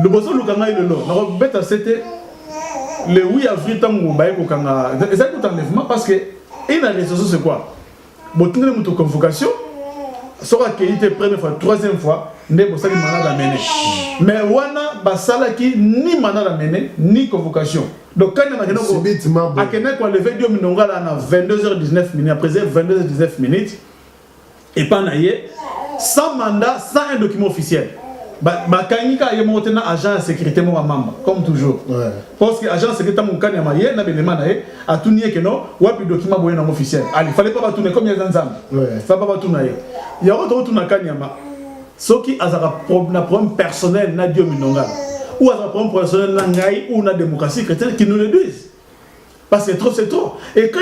le bozo lukanga ile lo na beta c'était le 8 avril tango baye ko kanga ça tout enlèvement parce que une raison c'est quoi botine muto convocation sera qualité première fois troisième fois ne bosali mandat amener mais wana basala ki ni mandat amener ni convocation donc quand on a subitement a kena ko lever dio minonga là na 22h19 minutes après 22h19 minutes et pas naie sans mandat sans un document officiel. Kanyika est monté dans agent de sécurité comme toujours. Ouais. Parce que l'agent de sécurité a tout nié que non, ou a plus de document officiel. Il ne fallait pas tourner comme il y a dans il ne fallait pas tourner. Il y a autre tour dans Kanyama. Ce qui a un problème personnel, n'a Dieu minonga. Ou un problème personnel, ou la démocratie chrétienne qui nous le disent. Parce que c'est trop. Et quand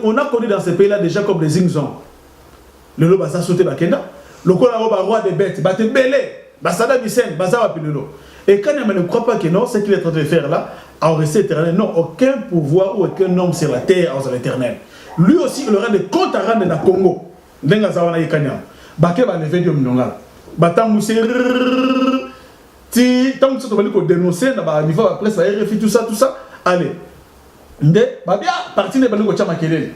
on a connu dans ces pays-là déjà comme des Ingzons. Le lot va sauter Bakenda. Le roi des bêtes, va te belé. Basada Bisen, Bazawa Pilolo. Et quand on ne croit pas que non, ce qu'il est en train de faire là, en resté éternel, non, aucun pouvoir ou aucun homme sur la terre en l'éternel. Lui aussi, il aura des comptes à rendre dans le Congo. Denga Zawana Yekanyam. Baké va lever du Mnonga. Batam Moussé. Tant que tu vas dénoncer, dans le niveau de la presse, RFI, tout ça. Allez. Ndé, Babia, parti de Balou Chamakele.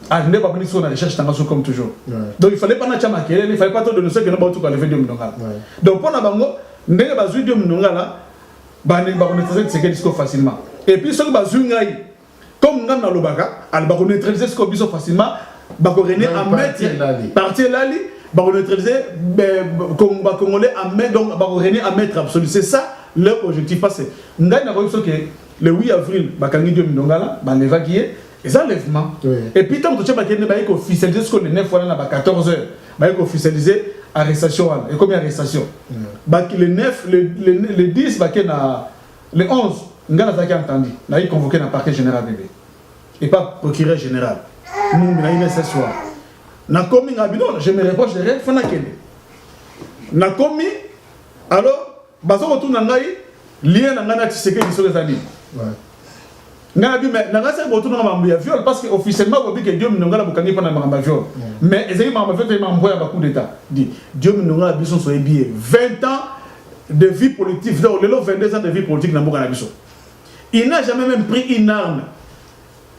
Ah, il n'est pas venu sur la recherche comme toujours. Ouais. Donc il ne fallait pas na chama il ne fallait pas trop dénoncer que nous avons tout lever du Mnonga. Donc pour Nabango, nous avons besoin du Mnonga là, nous avons neutraliser ce facilement. Et puis ce que nous avons comme nous avons l'Obaka, nous avons neutraliser ce facilement, nous avons mettre partir là, nous avons neutraliser les Congolais à mettre donc à mettre absolu. C'est ça leur objectif passé. Nous avons que le 8 avril, nous avons du Mnonga là, nous avons évacué. Les enlèvements. Oui. Et puis, tant que tu as officialisé ce qu'on est 9 fois là, 14 heures, il faut officialiser l'arrestation. Et combien d'arrestations? Le 9, le 10, le 11, nous avons entendu. Nous avons convoqué dans le parquet général bébé. Et pas procureur général. Nous avons ce soir. Nous avons commis, je me reproche de rien, il faut nous avons commis, alors, nous avons retourné dans le lien dans le sécurité sur les années. Ngabi mais nangasa botuno ngamba viol parce que officiellement on dit que Dieu minonga bokangi pona ngamba viol mais ezali ngamba viol te ngamba ya coup d'état dit Dieu minonga biso so ebié 20 ans de vie politique donc le 22 ans de vie politique na mboka na biso il n'a jamais même pris une arme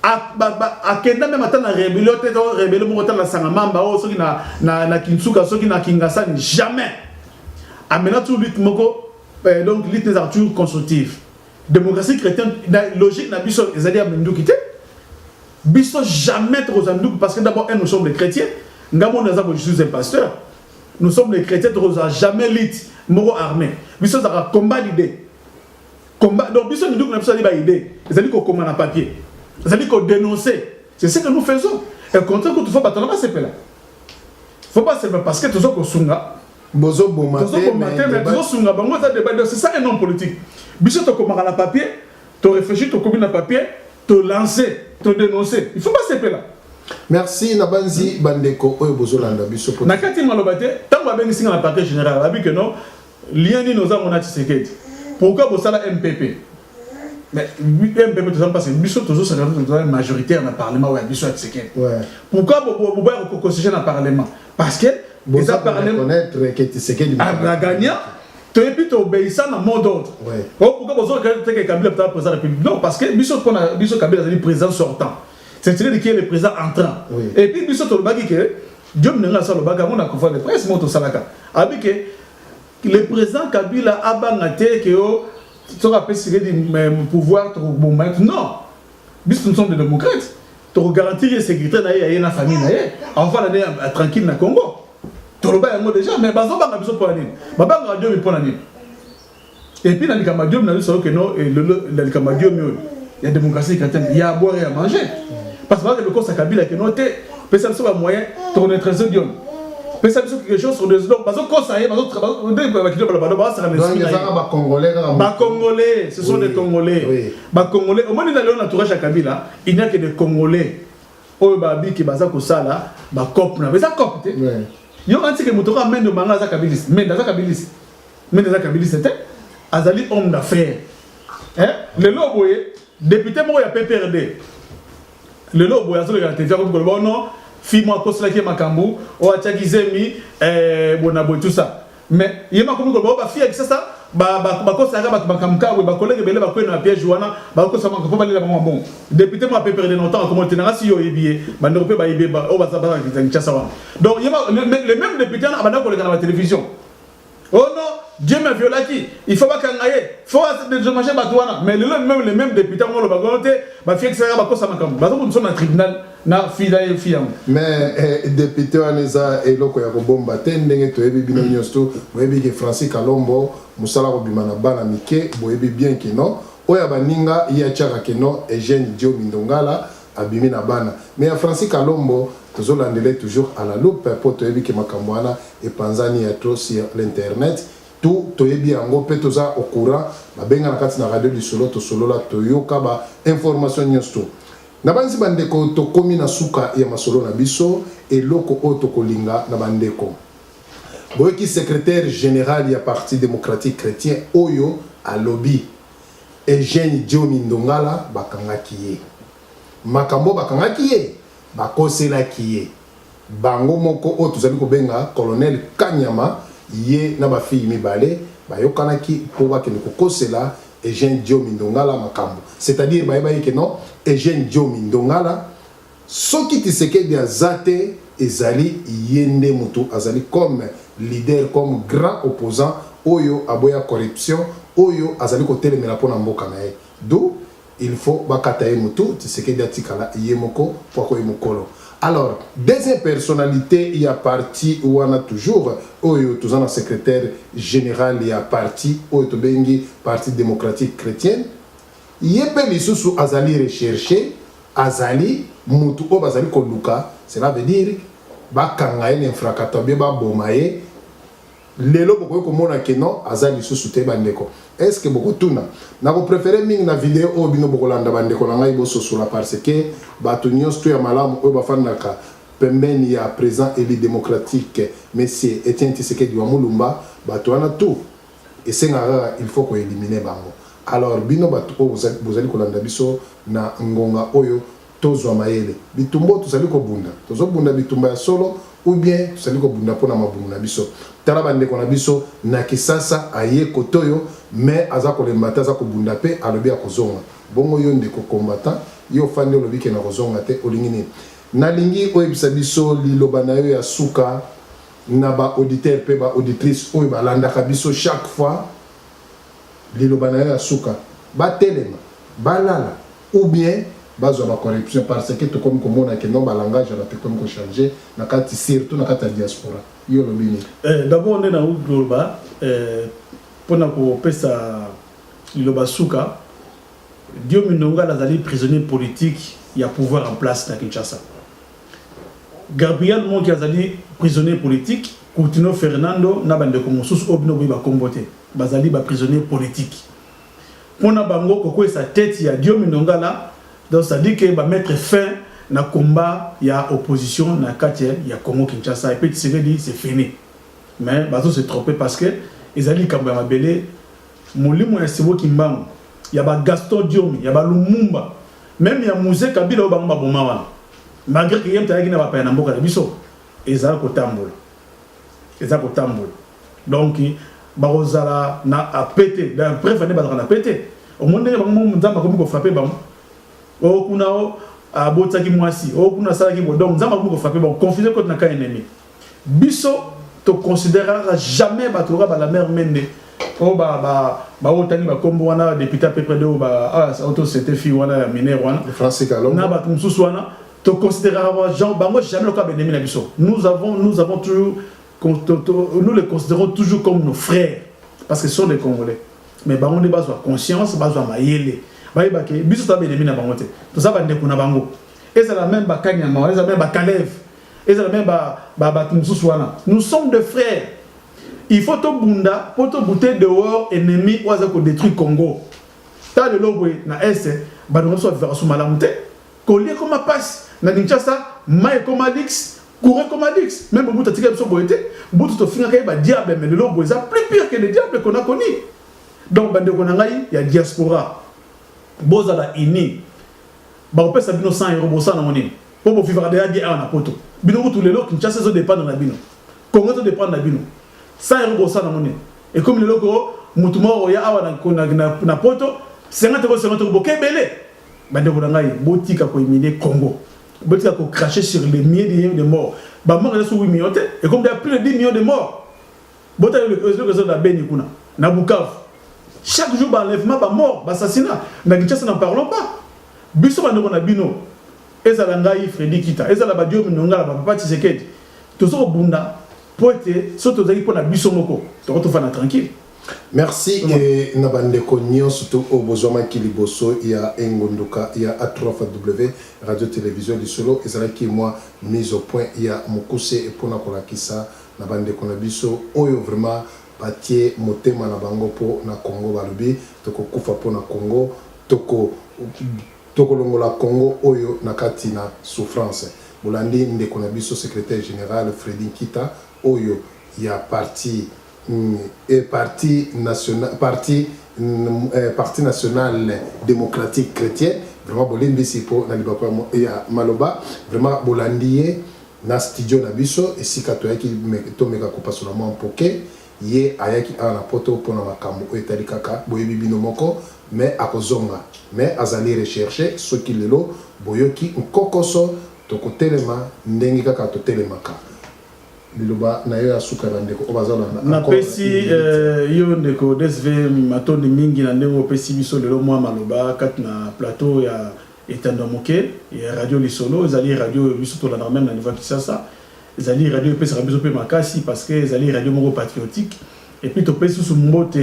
a kenda même atana rebellion te rebellion mo tana sanga mamba o soki na Kinsuka soki na Kingasani jamais amena tout lutte moko donc lutte des actions constructives. Démocratie chrétienne, la logique n'a biso ezali amendou kité. Biso jamais trop amendou parce que d'abord nous sommes les chrétiens. Ngamo nazabo je suis un pasteur. Nous sommes les chrétiens trop jamais lit moro armé. Biso ça combat l'idée. Combat donc biso nous n'a pas idée. Ezali ko combat na papier. Ezali ko dénoncer. C'est ce que nous faisons. Et contraire que tu faut pas t'en pas c'est là. Faut pas c'est parce que toujours ko sunga bozo bomate mais toujours sunga bango ça débat c'est ça un homme politique. Biso to komaka na papier, to réfléchir, to commis na papier, to lancer, to dénoncer. Il faut pas se là. Merci Nabanzi Bandeko oyo bozolanda biso. Na kati malobate, tango abengi singa na parquet général, abi que non, lien ni nos amona Tshisekedi. Pourquoi bosala MPP? Mais MPP tout ça parce que biso toujours c'est majoritaire dans le parlement ou biso Tshisekedi. Ouais. Pourquoi boboya ko constitution dans le parlement? Parce que les parlement connaître que Tshisekedi a gagné. Et puis tu obéis à un mot d'ordre. Pourquoi vous avez Kabila président de la République? Non, parce que Bisso Kabila est le président sortant. C'est-à-dire qu'il est le président entrant. Et puis Bisso Tolbagi, Dieu me l'a dit, on a confié le presse, Moto Salaka. Avec le président Kabila a bangaté que tu as appelé le pouvoir pour le non. Bisso nous sommes des démocrates. Tu garantis la sécurité de la famille. On va aller tranquille dans le Congo. Déjà, mais bazo banga biso pour nini baba radio mi pour nini et puis dans le Cameroun on a dit que non et dans le Cameroun il y a démocratie chrétienne il y a à boire et à manger parce que le cause Kabila que noté personne soit moyen tourner très odieux personne quelque chose sur des donc bazo cause ça y est bazo Congolais ce sont des Congolais ba Congolais au moins dans l'entourage à Kabila il n'y a que des Congolais oyo babi ki baza ko sala ba cop na baza cop te yo anti que moto amène de manga za kabilis mais dans za kabilis c'était azali homme d'affaires hein le loboye député mo ya PPRD le loboye azoli ga te comme bon non fi moi kosala ki makambu o achakizemi bonabo tout ça mais yema comme ko ba fi avec ça bakosaka bato bakamkawe bakolege bele bakwena na piège wana bakosama ko balela bango bon député mo perdre de longtemps comment tenanga si yo ebie bando pe ba ebe ba o ba sabana kitsa wana donc le même député na banda kolega na la télévision oh non Dieu m'a violé qui il faut pas kangaye faut dédommager batouana mais les mêmes députés on le bagonte ba fixe ça ba kosama kam ba ko na tribunal na fida et fiam mais député aneza eloko ya kobomba te ndenge to yebi bino nyosto boyebi ke Francis Kalombo musala ko bimana bana mike boyebi bien que non oya baninga ya chaka que non Eugène Diomi Ndongala abimi na bana mais ya Francis Kalombo tozolandele toujours à la loupe pour to yebi ke makambo wana et panzani ya trop sur l'internet tout toyebi yango pe toza au courant babenga na kati na radio du solo to solo la toyoka ba information nyosto na banzi bandeko to komi na suka ya masolo na biso eloko o to kolinga na bandeko boyeki secrétaire général ya parti démocratique chrétien oyo alobi Eugène Diomi Ndongala bakangaki ye makambo bakangaki ye bakoselaki ye bango moko o tozali kobenga colonel Kanyama ye na ba fille mibale bayokanaki po bakende kokosela Eugène Diomi Ndongala makambo c'est-à-dire bayebaye que non Eugène Diomi Ndongala soki Tshisekedi azate ezali yende mutu azali comme leader comme grand opposant oyo aboya corruption oyo azali kotelemela pona mboka na ye do il faut bakata ye mutu Tshisekedi atikala ye moko poko ye mokolo. Alors, deuxième personnalité, il y a parti ou on a toujours, tout ça, secrétaire général, il y a parti, parti démocratique chrétien. Il y a peu sous Azali recherché, Azali, Moutou, Azali Koluka, cela veut dire, Bakangaye, l'infracatobe, Bomaye, Lelo, beaucoup comme on a que non, Azali sous Tebandeko. Est-ce que beaucoup tout na vous préférez ming na vidéo au bino bokolanda bandeko na ngai boso sur la parce que batunios tu ya malamu o bafandaka pembeni ya président élu démocratique monsieur Etienne Tshisekedi wa Mulumba batwana tout et senga il faut ko éliminer bango alors bino batu bozali kolanda biso na ngonga oyo tozwa mayele bitumbo tozali ko bunda tozobunda bitumba ya solo ou bien tozali ko bunda pona mabumu na biso tala bandeko na biso na kisasa aye kotoyo mais aza kolembata aza kobunda pe alobi akozonga bongo yo ndeko combattant yo fande olobi ke na kozonga te olingi nini nalingi oyebisa biso liloba na yo ya suka na ba auditeur pe ba auditrice oyo balandaka biso chaque fois liloba na yo ya suka batelema balala ou bien bazwa ba corruption parce que to comme komona ke non ba langage la pe comme ko changer na kati surtout na kati diaspora yo lobini d'abord on est dans global pona ko pesa liloba suka Diomi Ndongala azali prisonnier politique, il y a pouvoir en place na Kinshasa. Gabriel Monki azali prisonnier politique, Coutinho Fernando na bande ko mosusu obino ba kombote, bazali ba prisonnier politique. Pona bango koko sa tête ya Diomi Ndongala, donc ça dit que ba mettre fin na combat ya opposition na quartier ya Congo Kinshasa et puis Tshisekedi c'est fini. Mais bazo se tromper parce que ezali kambo ya mabele molimo ya Sibo Kimbangu. Il y a Gaston Diomi, il y a Lumumba, même il y a Mouzé Kabila au Bamba Bomawan. Malgré qu'il y a un peu de Namboka de Bisso, et ça au Tamboul. Et ça au Tamboul. Donc, Barozala n'a pété, d'un préféré n'a pété. Au monde, on a frappé, au Kunao, à Botaki Moissi, au Kuna Salaki, donc Zama frappé, confusé contre un ennemi. Bisso te considérera jamais Batora la mer Mende. Oh otani ba kombo wana député à peu près de auto c'était fi wana mineur wana Francis Kalombo na ba mususu wana to considérera genre bango jamais le cas benemi na biso nous avons toujours nous les considérons toujours comme nos frères parce que ce sont des Congolais mais bango ne bazwa conscience bazwa mayele ba ke biso ta benemi na bango te to ça ba ndeko na bango et c'est la même ba Kanyama et c'est la même ba Kalev et c'est la même ba mususu wana nous sommes des frères. Il faut tout bunda pour tout bouter dehors ennemi ou à détruire Congo. T'as le logo na est bah nous sommes vers sous malamute. Collier comme ma passe na Kinshasa, maille comme Alix, courir comme Alix. Même au bout de tigre sur boité, bout de finir qu'il y a diable mais le logo est plus pire que les diables qu'on a connu. Donc bande konangai il y a diaspora. Bozala ini. Bah on peut s'abino 100 € bossa na monnaie. Pour vivre derrière dia na poto. Bino tous les lots Kinshasa zo dépend na bino. Congo zo dépend na bino. 100 € bossa na monnaie. Et comme le logo mutumo ya awa na poto 50 bokebele bande bonangai botika ko humilier Congo botika ko cracher sur les milliers de morts ba mort sur 8 millions et comme il y a plus de 10 millions de morts bota le réseau de la Beni kuna na Bukavu chaque jour ba enlèvement ba mort ba assassinat na Kinshasa n'en parlons pas biso bande ko na bino ezala ngai Freddy Kita ezala ba Dio Minonga ba Papa Tshisekedi tozo bunda poete soto zaki pona biso moko to fana tranquille. Merci et nabande konyo surtout au besoin kiliboso il y a Engondoka il y a A3W radio télévision du solo et ça qui moi mise au point il y a Mukuse et pona kolakisa nabande konabiso oyo vraiment patie motema na bango po na Congo balobi toko kufa po na Congo toko longola Congo oyo nakati na souffrance bolandi nde konabiso secrétaire général Freddy Kita oyo ya parti national démocratique chrétien vraiment bolimbi sipo na libapa ya maloba vraiment bolandier na studio na biso esika to yaki to meka ko pasola mo mpoke ye ayaki ana poto pona makambo o etali kaka boyebi bino moko mais akozonga mais azali rechercher ce qui lelo boyoki nkokoso to kotelema ndenge kaka to telemaka biloba na yo asuka bandeko obazala na pesi yo ndeko DSV matondi mingi na ndeko pesi biso lelo mwa maloba kat na plateau ya etando moke ya radio lisolo ezali radio biso to la même na niveau Kinshasa ezali radio pesi biso pe makasi parce que ezali radio moko patriotique et puis to pesi sous mbote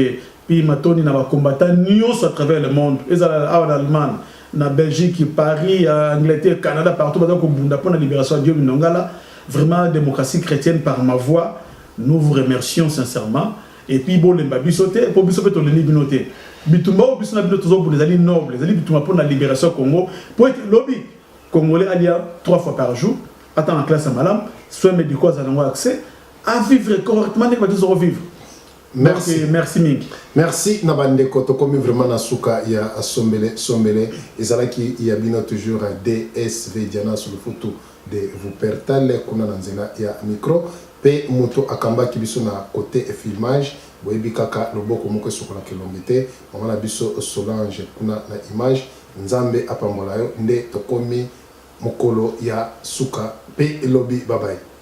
puis matondi na ba combattants nyonso à travers le monde ezala en Allemagne na Belgique Paris Angleterre Canada partout bazako ko bunda pour la libération de Dio Minonga. Vraiment, démocratie chrétienne par ma voix, nous vous remercions sincèrement. Et puis, bon, les babisotés, pour bisoter, on les binotés. Bitumba, bisouna binotés, pour les alliés nobles, les alliés bitumba pour la libération Congo. Pour être lobby, Congolais, alliés 3 fois par jour, attends en classe à malam, soins médicaux, à avoir accès, à vivre correctement, les babisotés revivre. Merci. Donc, merci Mingi. Merci Nabande Koto comme vraiment Nasuka il y a Sombele et ça là qui y a bien toujours à DSV Diana sur le photo de vous pertale kuna nanzela ya micro pe moto akamba kibiso na côté filmage boyebi kaka loboko moko sokola kilombete mama biso Solange kuna na image nzambe apambola yo nde tokomi mokolo ya suka pe lobby bye bye.